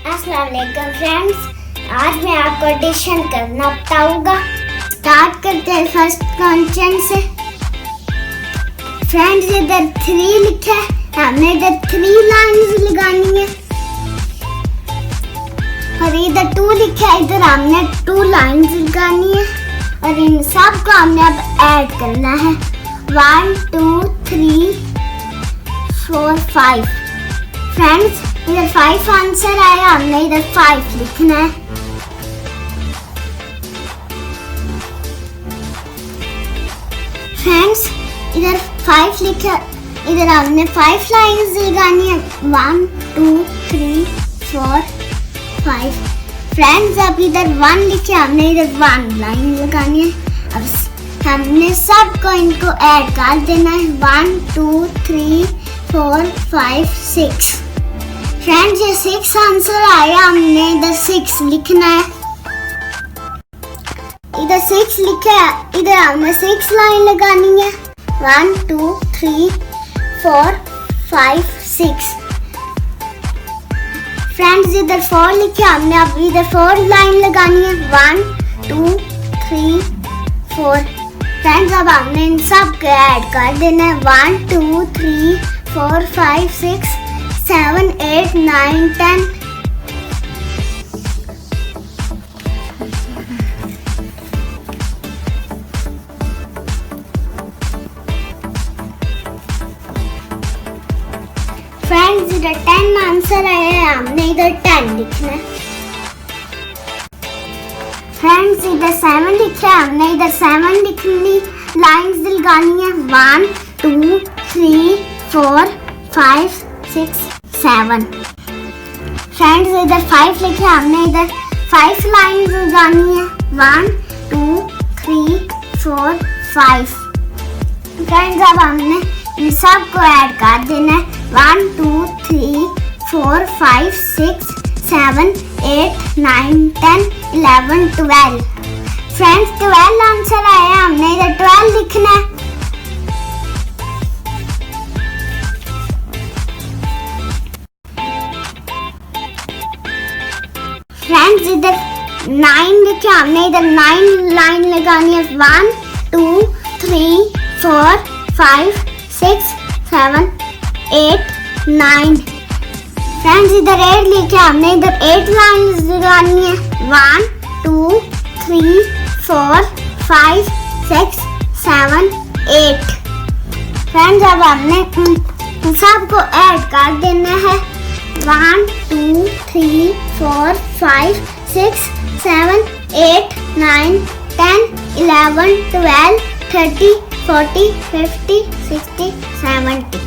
अस्सलाम वालेकुम फ्रेंड्स, आज मैं आपको एडिशन करना बताऊंगा। स्टार्ट करते हैं फर्स्ट क्वेश्चन से। फ्रेंड्स इधर 3 लिखा है, हमने इधर 3 लाइंस लगानी है और इधर 2 लिखा है, इधर हमने 2 लाइंस लगानी है और इन सब को हमने अब ऐड करना है। 1 2 3 4 5। फ्रेंड्स इधर 5 आंसर आया, हमने इधर 5 लिखना है। फ्रेंड्स इधर 5 लिखा, इधर हमने 5 लाइंस लगानी है। 1 2 3 4 5। फ्रेंड्स अब इधर 1 लिखे, हमने इधर 1 लाइन लगानी है। अब हमने सबको इनको ऐड कर देना है। 1 2 3 4 5 6। फ्रेंड्स ये 6 आंसर आया, हमने इधर 6 लिखना है। इधर 6 लिखा है, इधर हमने 6 लाइन लगानी है। 1 2 3 4 5 6। फ्रेंड्स इधर 4 लिखा है, हमने अब इधर 4 लाइन लगानी है। 1 2 3 4। फ्रेंड्स अब हमने इन सब को ऐड कर देना है। 1 2 3 4 5 6 7 8 9 10। फ्रेंड्स इधर 10 आंसर आया है, हमने इधर 10 लिखना है। फ्रेंड्स इधर 7 लिखा है, हमने इधर 7 लिखनी लाइंस लगानी है। 1 2 3 4 5 6 7। फ्रेंड्स इधर 5 लिखे, हमने इधर 5 लाइंस लगानी है। 1 2 3 4 5। फ्रेंड्स अब हमने इन सब को ऐड कर देना है। 1 2 3 4 5 6 7 8 9 10 11 12। फ्रेंड्स 12 आंसर आया, हमने इधर 12 लिखना है। फ्रेंड्स इधर 9 लिखे, हमने इधर 9 लाइन लगानी है। 1 2 3 4 5 6 7 8 9। फ्रेंड्स इधर 8 लिखे, हमने इधर 8 लाइन लगानी है। 1 2 3 4 5 6 7 8। फ्रेंड्स अब हमने सबको ऐड कर देना है। 1 2 3 4 5 6 7 8 9 10 11 12 13 14 15 16 17।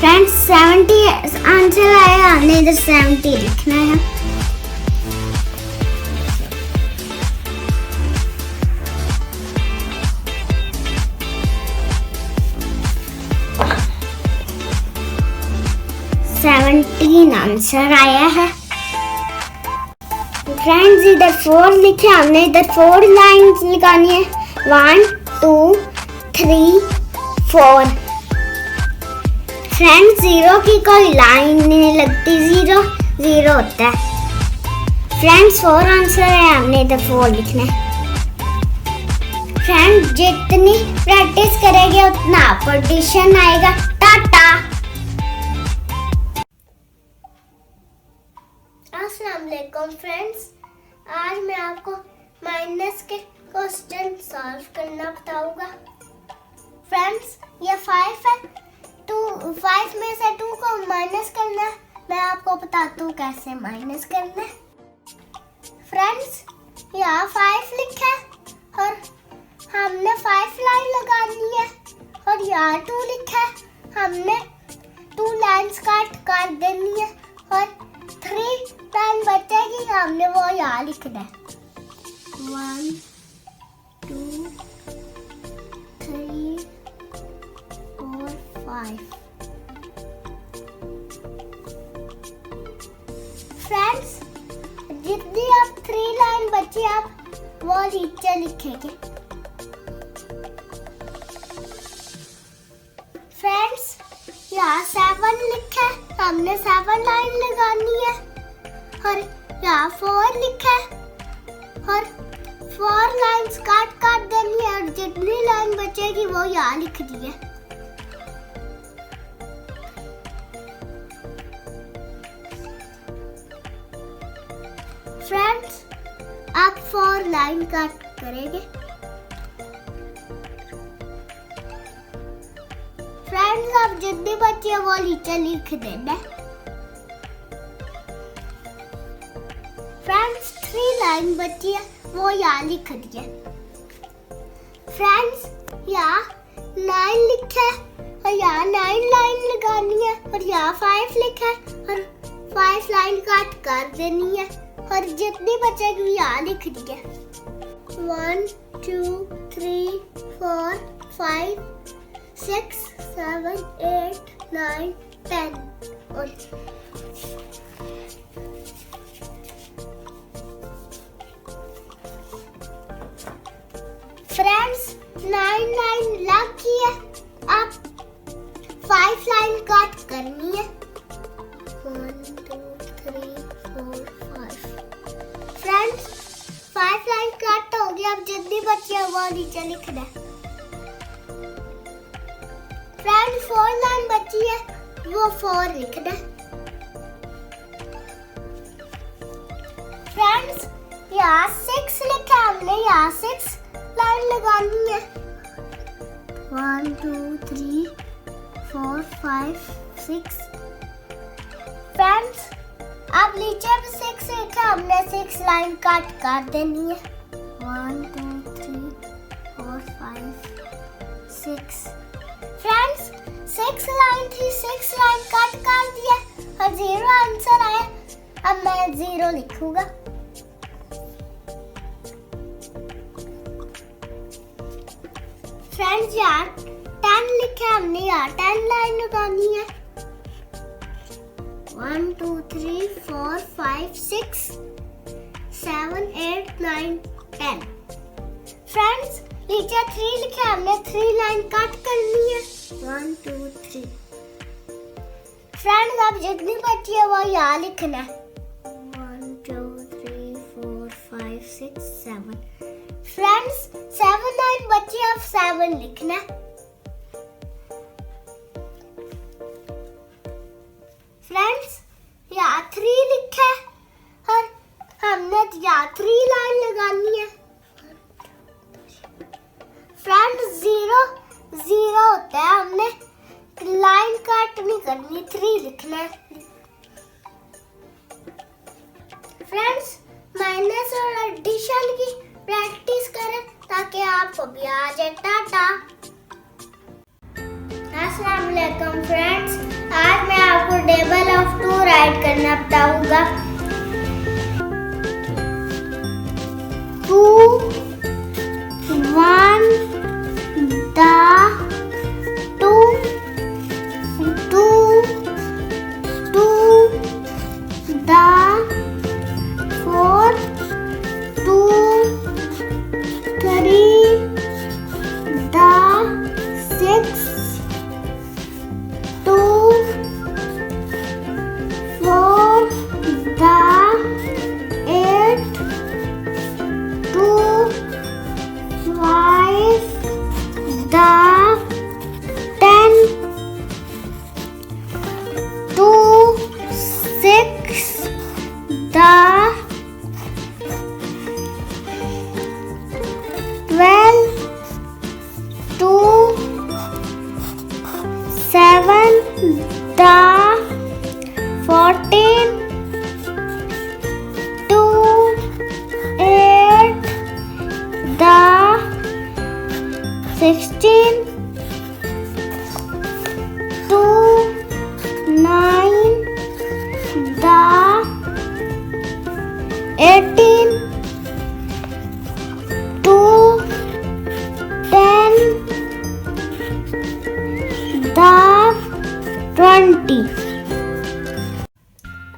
फ्रेंड्स 70 आंसर आया, हमने इधर 70 लिखना है। आंसर आया है। फ्रेंड्स इधर 4 लिखे, हमने इधर 4 लाइंस लगानी है। 1 2 3 4। फ्रेंड्स 0 की कोई लाइन नहीं लगती, 0 0 होता है। फ्रेंड्स 4 आंसर है, हमने इधर 4 लिखना है। फ्रेंड्स जितनी प्रैक्टिस करेंगे उतना आपको एडिशन आएगा। टाटा। अस्सलाम वालेकुम फ्रेंड्स, आज मैं आपको माइनस के क्वेश्चन सॉल्व करना बताऊंगा। फ्रेंड्स ये 5 है, 5 में से 2 को माइनस करना है। मैं आपको बताता हूँ कैसे माइनस करना है। फ्रेंड्स यहाँ 5 लिखा है और हमने 5 लाइन लगानी है और यहाँ 2 लिखा है, हमने 2 लाइन्स काट कर देनी है और 3 लाइन बचेगी, हमने वो यहाँ लिखना है। 1 2 3 4 5। फ्रेंड्स जितनी आप 3 लाइन बची आप वो नीचे लिखेंगे। फ्रेंड्स यहाँ 7 लिखा है, हमने 7 लाइन लगानी है और यहाँ 4 लिखा है और 4 लाइन्स काट देनी है और जितनी लाइन बचेगी वो यहाँ लिख दी है। फ्रेंड्स आप 4 लाइन कट करेंगे। फ्रेंड्स आप जितनी बची है वो नीचे लिख देना। फ्रेंड्स 3 लाइन बची है वो यहाँ लिख दिए। फ्रेंड्स यहाँ 9 लिखा है और यहाँ 9 लाइन लगानी है और यहाँ 5 लिखा है और 5 लाइन कट कर देनी है और जितनी बचेगी यहाँ लिख दिए। 1 2 3 4 5 6 7 8 9 10 और फ्रेंड्स 9 लाइन लग गई है। अब 5 लाइन कट करनी है। 1 2 3 4 5 फ्रेंड्स 5 लाइन कट हो गई। अब जितनी बची है वो नीचे लिखना है। फ्रेंड्स 4 लाइन बची है वो 4 लिखना है। फ्रेंड्स यहाँ 6 लिखा है, हमने यहाँ 6 लाइन लगानी है। 1 2 3 4 5 6 फ्रेंड्स अब नीचे भी 6 लिखा, हमने 6 लाइन कट कर देनी है। 1 2 3 4 5 6 फ्रेंड्स 6 लाइन थी, 6 लाइन कट कर दिया और 0 आंसर आया। अब मैं 0 लिखूंगा। फ्रेंड्स यहाँ 10 लिखा है, हमने यहाँ 10 लाइन लगानी है। 1 2 3 4 5 6 7 8 9 10 फ्रेंड्स नीचे 3 लिखा है, हमने 3 लाइन कट करनी है। 1 2 3 फ्रेंड्स अब जितनी बची है वो यहाँ लिखना है। 1 2 3 4 5 6 7 फ्रेंड्स 7 लाइन बची है, अब 7 लिखना है। फ्रेंड्स यहाँ 3 लिखा है और हमने यहाँ 3 लाइन लगानी है। फ्रेंड्स 0 0 होता है, हमने लाइन कट नहीं करनी, 3 लिखना है। फ्रेंड्स माइनस और एडिशन की प्रैक्टिस करें ताकि आपको भी आ जाए। टाटा। अस्सलाम वालेकुम फ्रेंड्स, आज मैं आपको टेबल ऑफ 2 राइट करना बताऊंगा। 2 1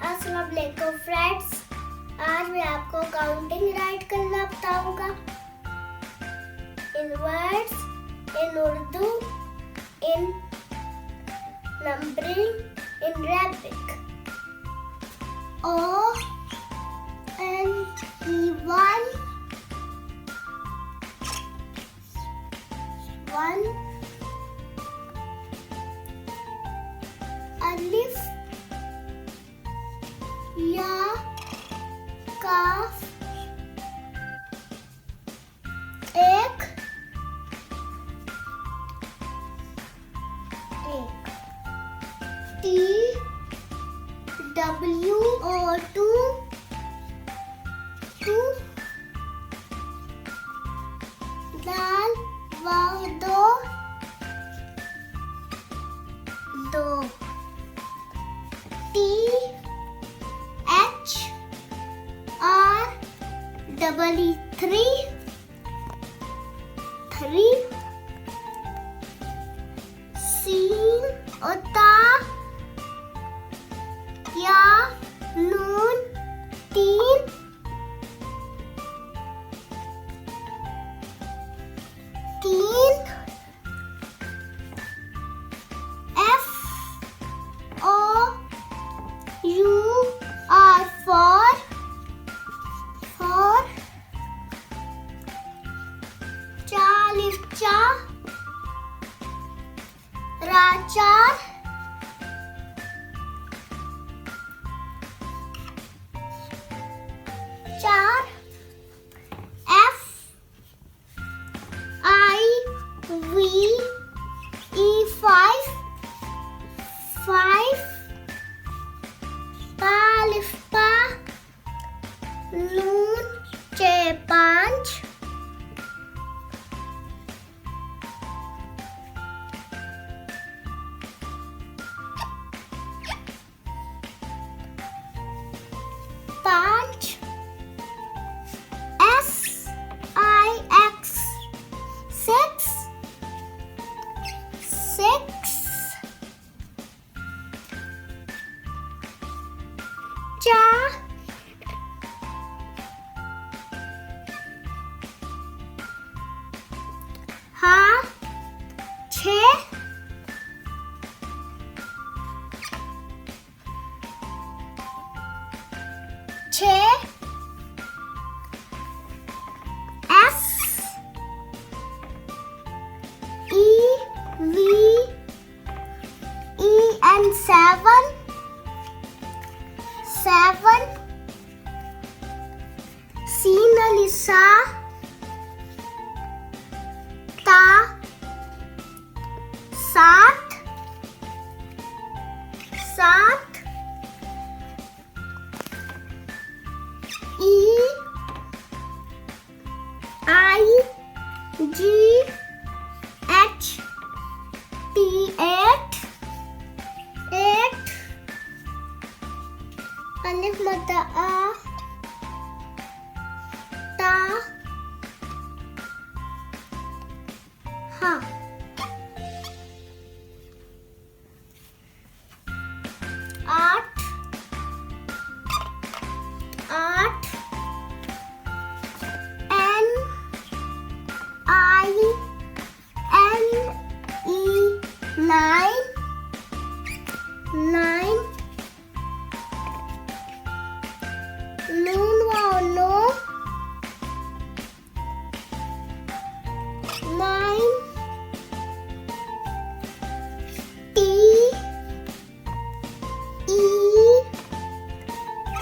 अस्सलाम वालेकुम फ्रेंड्स, आज मैं आपको काउंटिंग राइट करना बताऊंगा। In words, in Urdu, in numbering, in Arabic. O या काफ एक टी डब्ल्यू और टू दाल वाव दो T H R double E three सीन और ता या नून तीन F O U R four चा राचार चार F I V E five पालिफ पा नून चे पांच हाँ छः S E V E N seven सीन अलिसा ता सात E I G H T eight अलिफ मद्दा आ ता हाँ आठ N I N E nine नून वाओ नो nine T E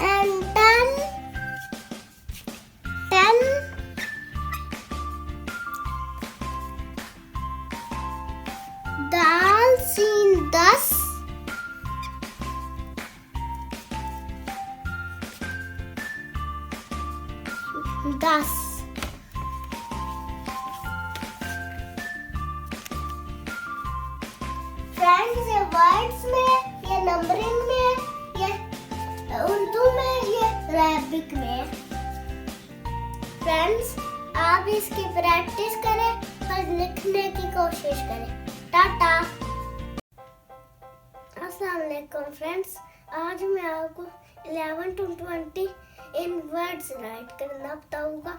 N ten दाल सीन 10 फ्रेंड्स ये वर्ड्स में, ये नंबरिंग में, ये उर्दू में, ये अरबिक में। फ्रेंड्स आप इसकी प्रैक्टिस करें और लिखने की कोशिश करें। टाटा। अस्सलाम वालेकुम फ्रेंड्स, आज मैं आपको 11 to 20 इन वर्ड्स राइट करना बताऊंगा।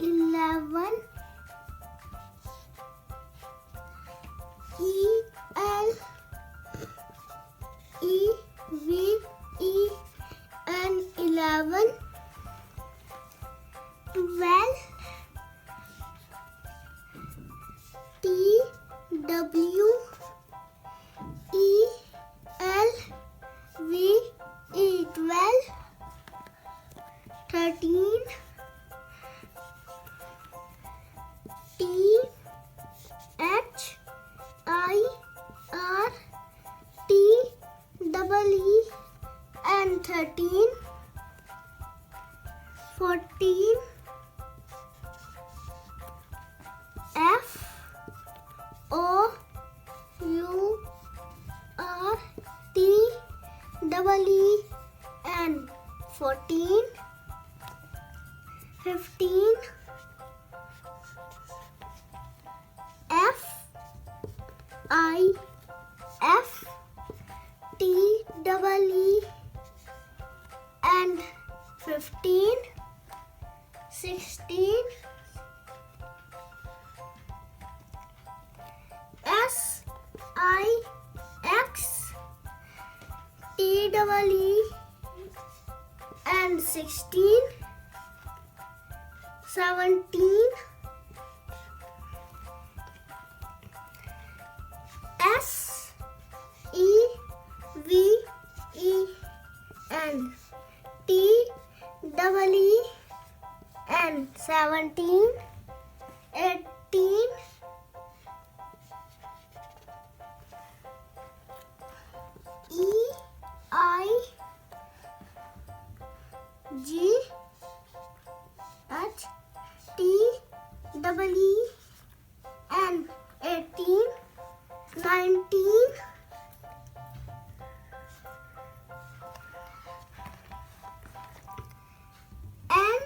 11 E L E V E N 11 12 T W E double E N 14 15 F I F T double E and 15 16 S I X T double E and 16 17 S E V E N T double E N 17 18 E I G H T double E N 18 19 N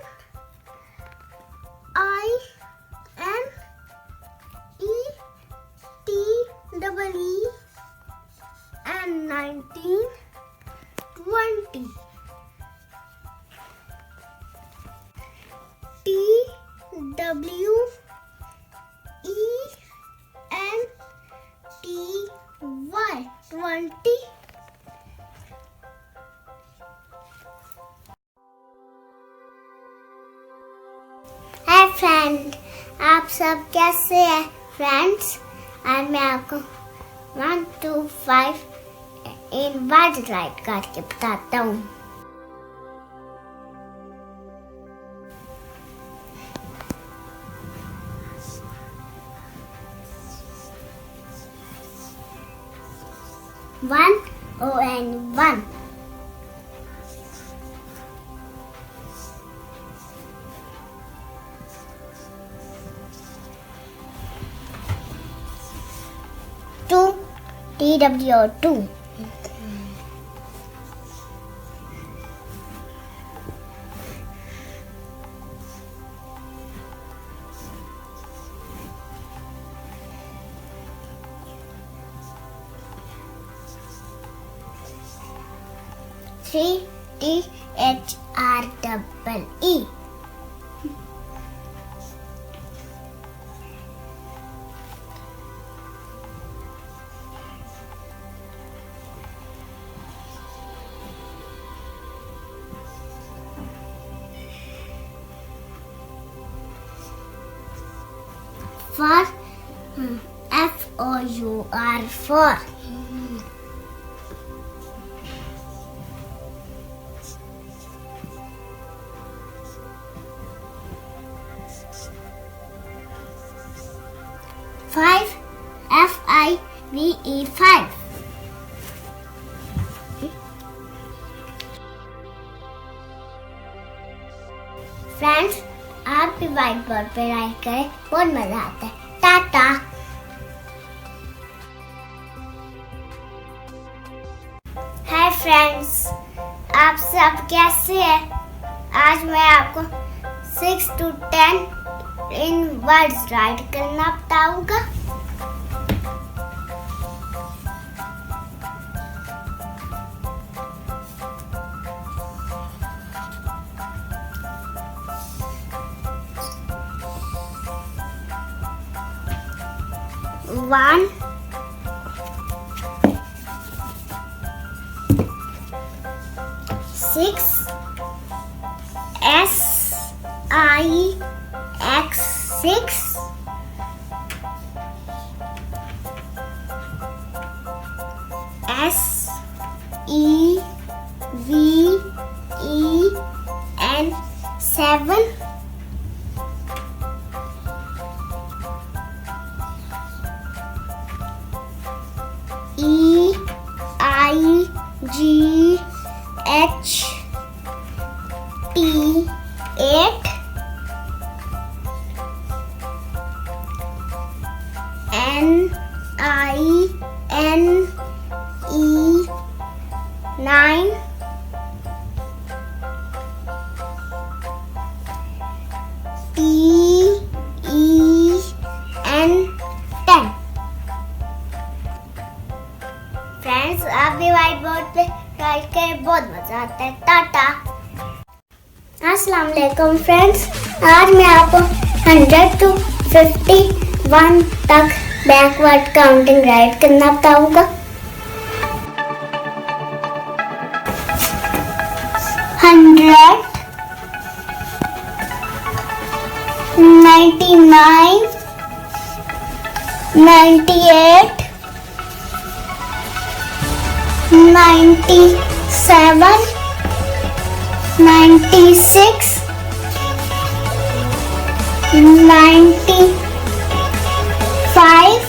I N E T double E N 19 20 T W E N T Y 20 hi friend, आप सब कैसे हैं friends? आज मैं आपको 1 to 5 in word right करके बताता हूँ. One O-N 1 2 T-W-O 2 3 T-H-R-E-E 4 F-O-U-R 4 5 F-I-V-E 5 friends, आप भी व्हाइट बोर्ड पे राइट करें, बहुत मजा आता है. टाटा. हाय फ्रेंड्स, आप सब कैसे हैं? आज मैं आपको 6 to 10 इन वर्ड्स राइट करना बताऊंगा. One 6 S-I-X 6 S-E-V-E-N 7 E-I-G-H-T 8 N-I-N-E 9 friends आप भी व्हाइट बोर्ड पे राइट करें, बहुत मजा आता है। टाटा। अस्सलाम वालेकुम फ्रेंड्स, आज मैं आपको 100 to 51 तक बैकवर्ड काउंटिंग राइट करना बताऊंगा। 100, 99, 98, 97, 96, 95,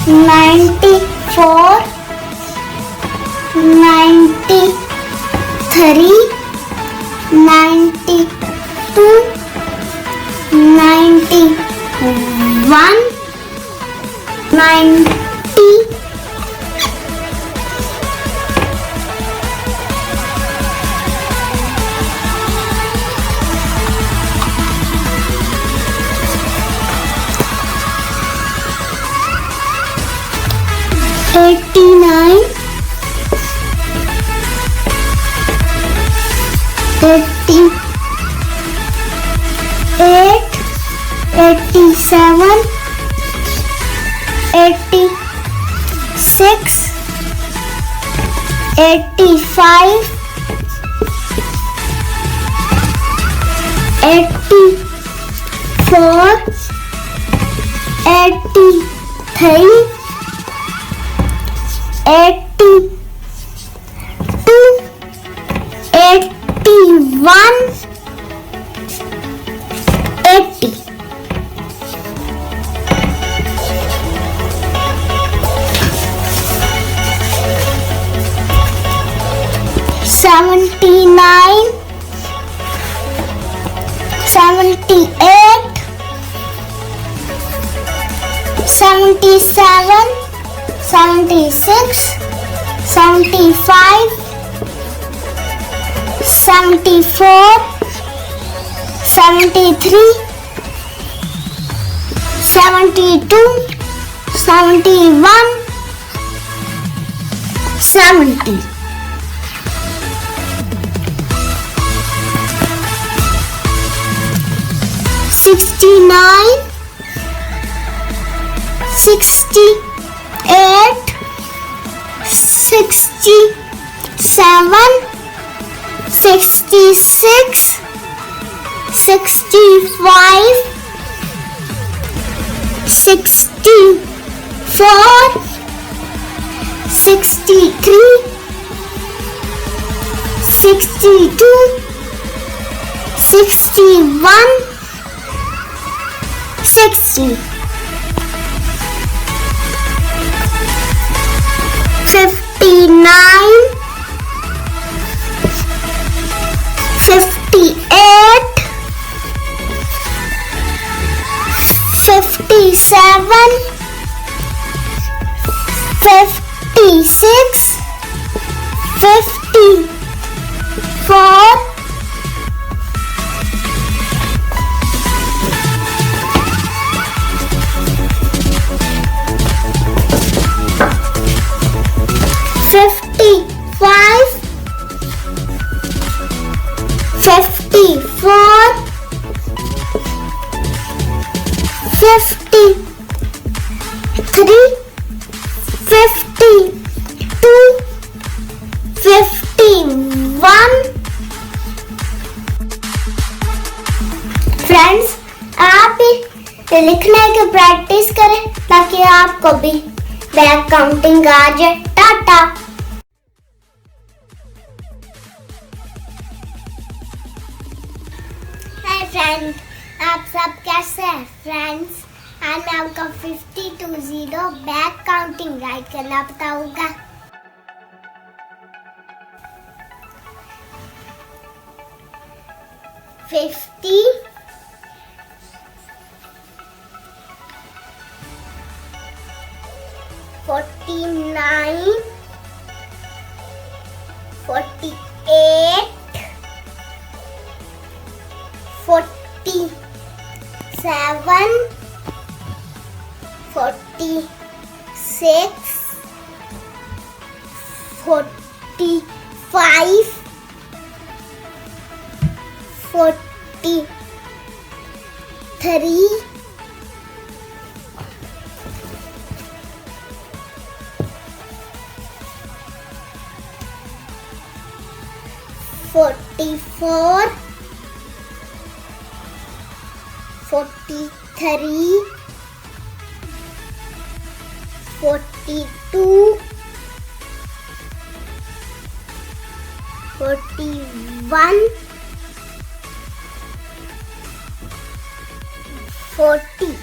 94, 93, 92, 91, 90, 89, 88, 87, 86, 85, 84, 83, 82, 81, 80. 79, 78, 77, 76, 75, 74, 73, 72, 71, 70. 69, 68, 67, 66, 65, 64, 63, 62, 61, 60. 59, 58, 57, 56, 54, 55, 54, 53, 52, 51. फ्रेंड्स आप भी लिखने की प्रैक्टिस करें ताकि आपको भी बैक काउंटिंग आ जाए। टाटा। हाय फ्रेंड, आप सब कैसे हैं फ्रेंड्स? आज मैं आपको 50 to 0 बैक काउंटिंग राइट करना बताऊंगा। 50, 49, 48, 47, 46, 45, 43, 44, 43, 42, 41, 40,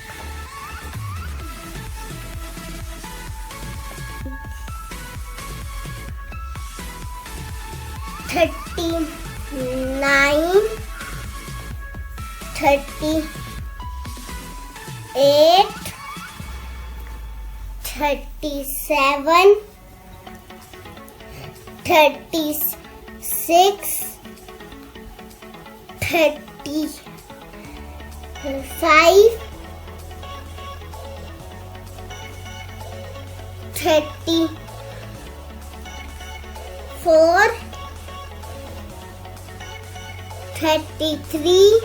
39, 38, 37, 36, 35, 34, 33,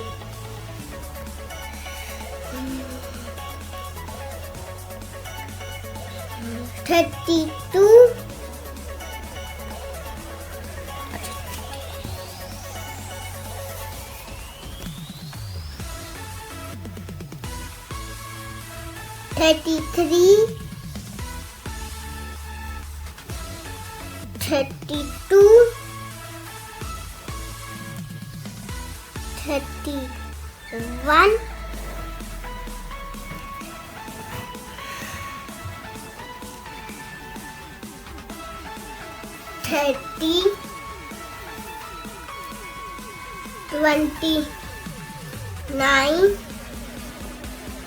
32, 33, 32, 31, 30, 29,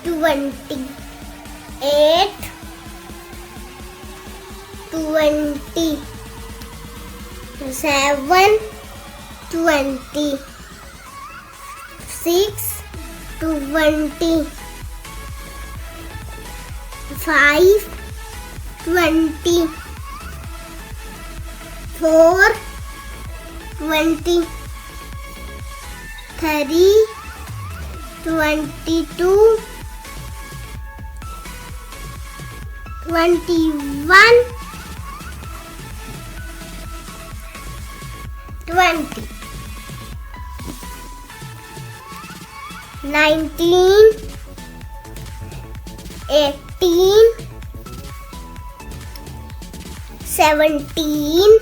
28, 27, 26, 25, 24, 20, 30, 22, 21, 20, 19, 18, 17,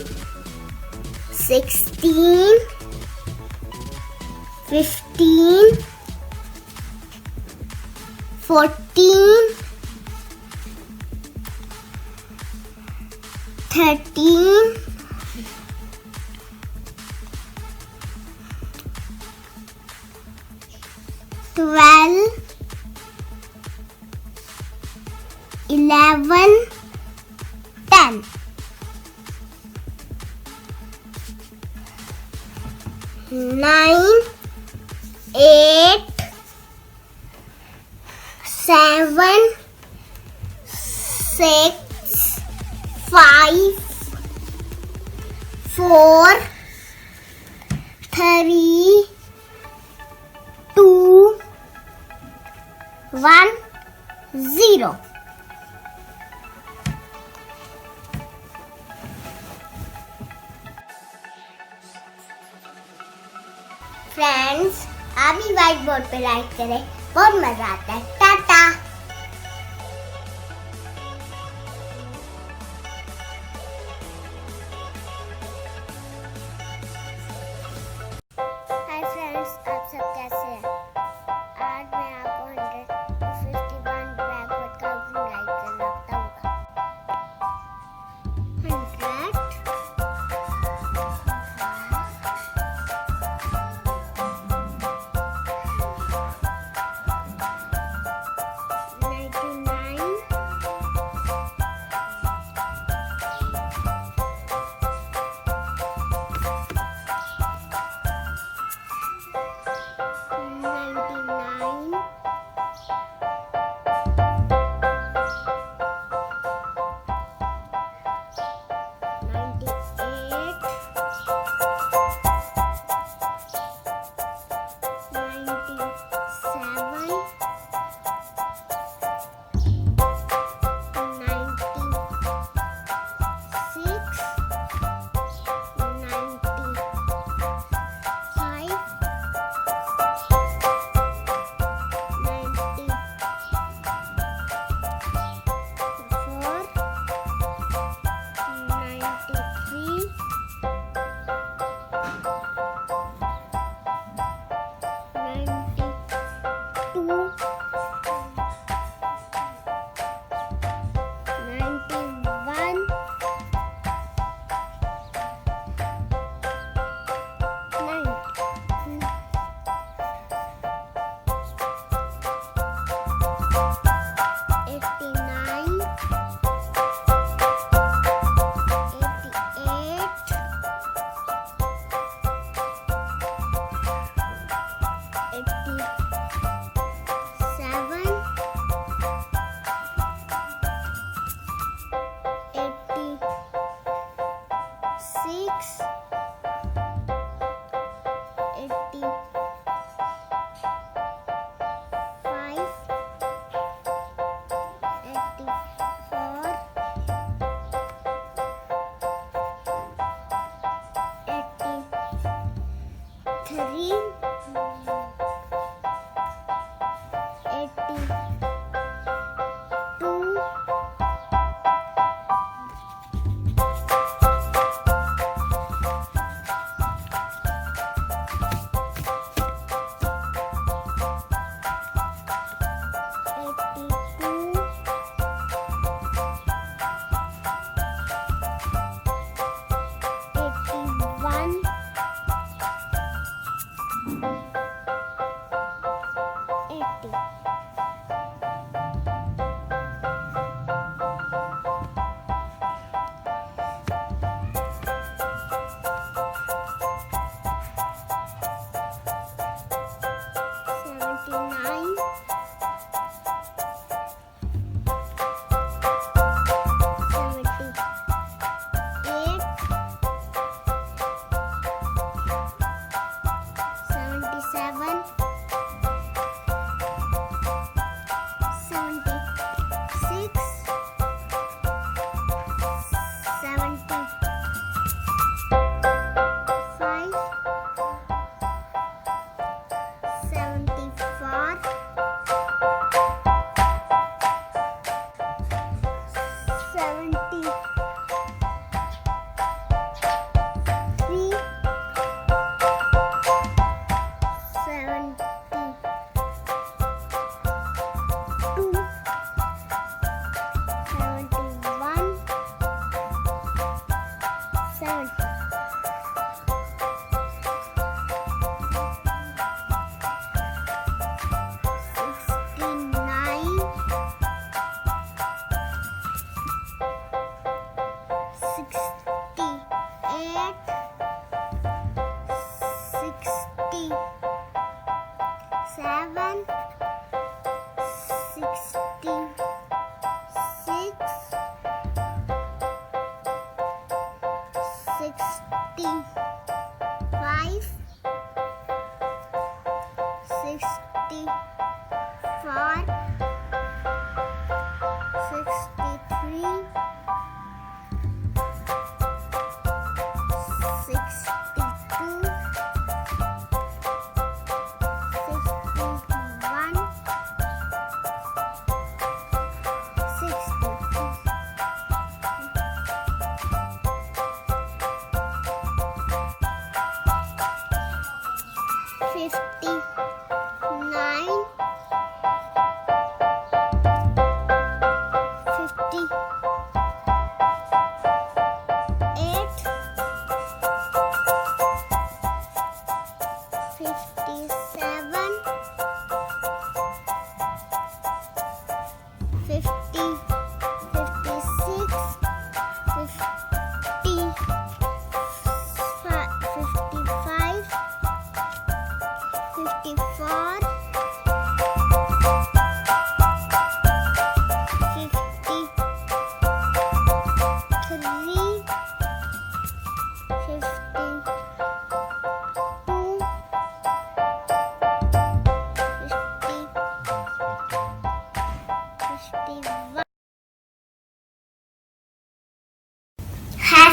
16, 15, 14, 13, 12, 11, 10. 9, 8, 7, 6, 5, 4, 3, 2, 1, 0. फ्रेंड्स, आप भी व्हाइट बोर्ड पे राइट करें, बहुत मजा आता है। टाटा। हाय फ्रेंड्स, आप सब कैसे हैं? आज मैं आपको 151 ब्लैक बोर्ड का राइट करना बताऊंगा। 100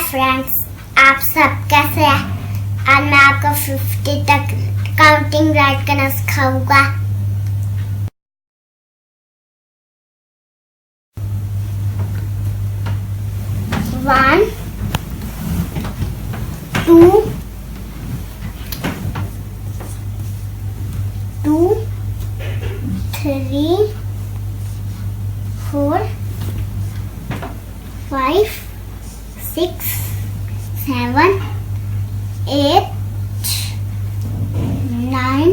फ्रेंड्स, आप सब कैसे हैं? आज मैं आपको 50 तक काउंटिंग राइट करना सिखाऊंगा। 1 2 3 4 5 6 7 8 9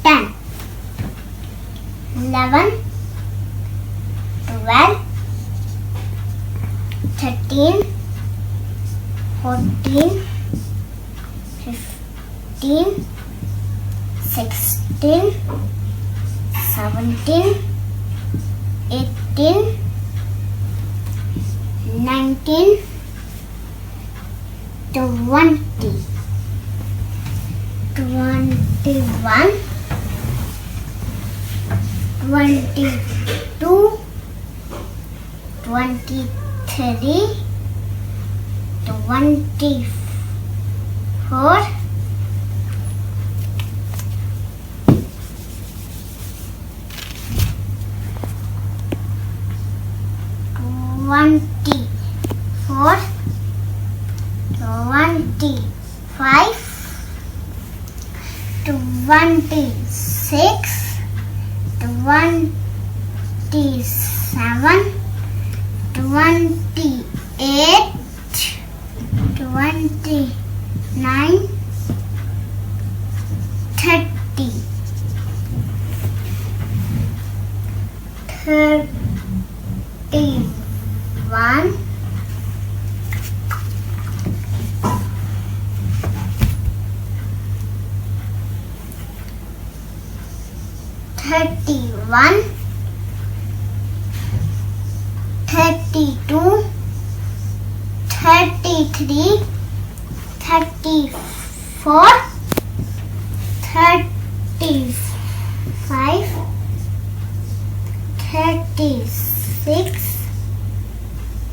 10 11 12 13 14 15 16 17 18 19 20 21 22 23 24 24 25 26 27 28 29 30 31 31 32 33 34 35 36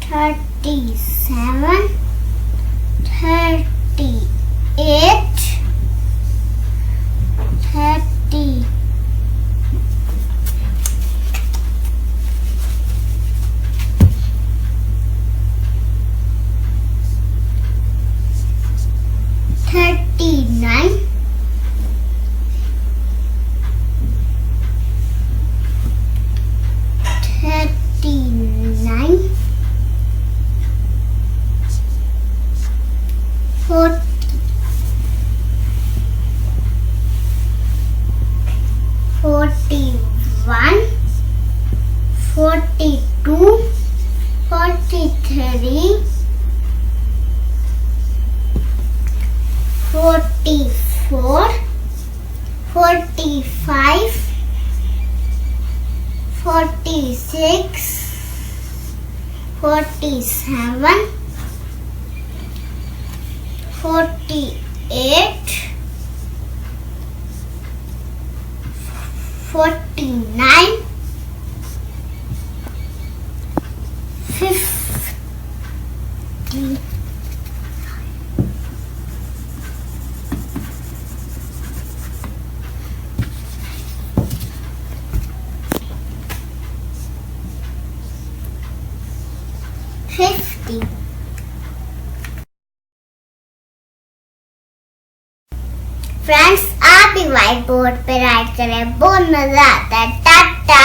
37 38 30 39 40 41 42 43 44 45 46 47 48 49 50 50 फ्रेंड्स, आप भी व्हाइट बोर्ड पे राइट करें, बहुत मजा आता है। टाटा।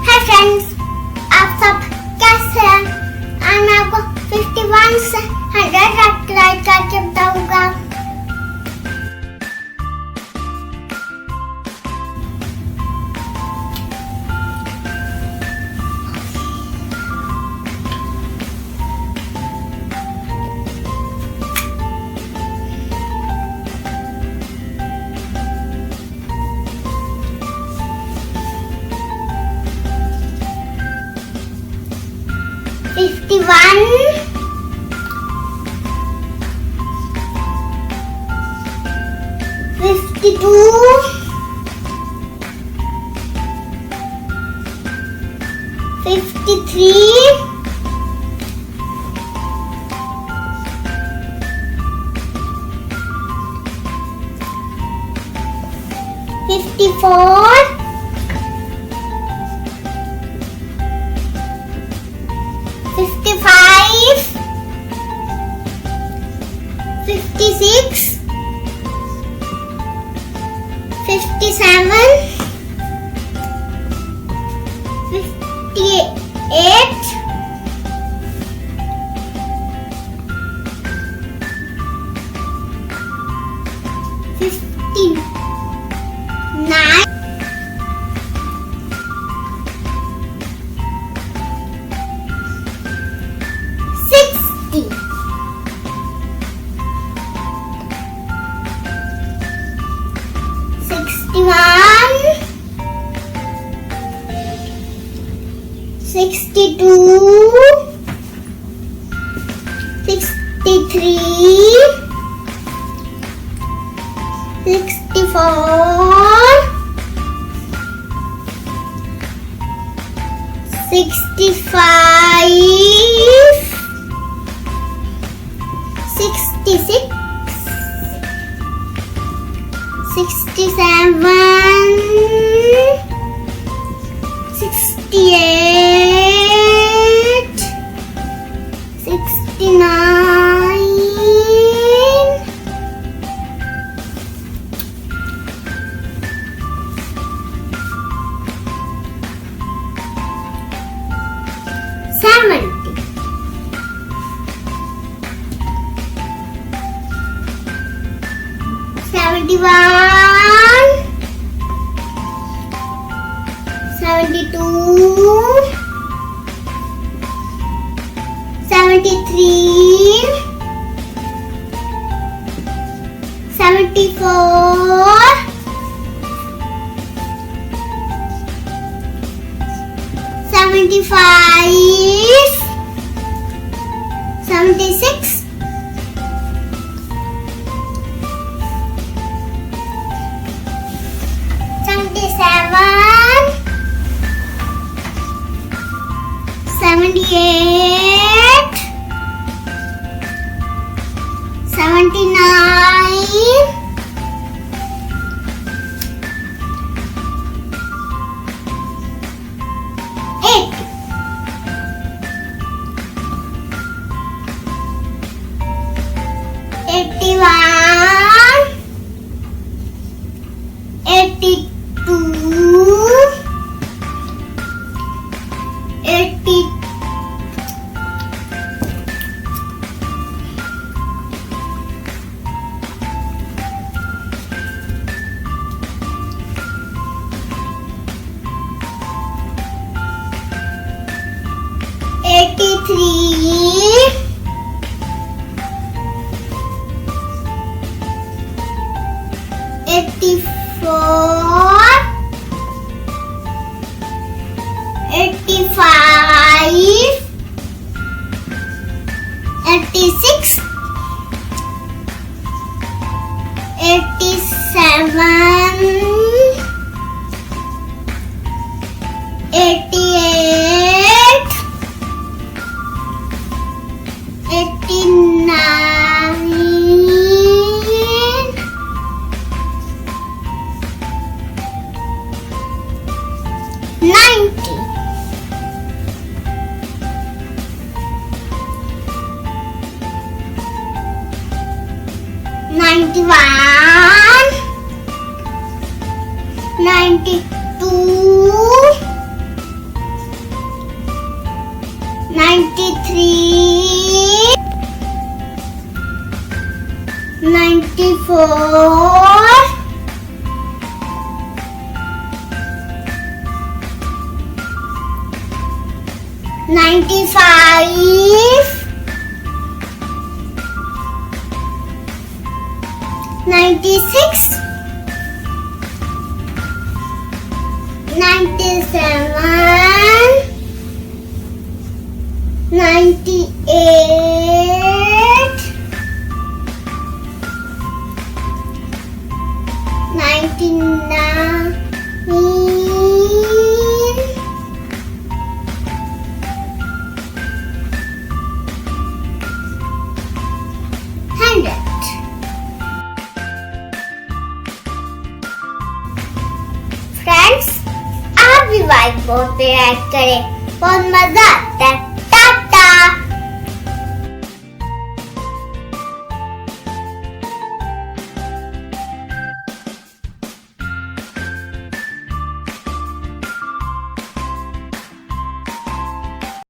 हाय फ्रेंड्स, आप सब कैसे हैं? आज मैं आपको 51 से 100 तक राइट करके बताऊंगा। 91, 52, 53, 54, 55, 56, 57, 58, 59, 60, 61, 62, 63, 64, 65, 66, 67, 68, 69, 70, 71, 72, 73, 74, 75, 76, 77, 78, 79, 80, 81, 82, 83, 84, 85, 86, 87, 88, 89, 90, 91, 92, 93, 94, 95, 96, 97, 98, 8, 99, 100. फ्रेंड्स, आप भी व्हाइट बोर्ड पे राइट करें, बहुत मजा आता है।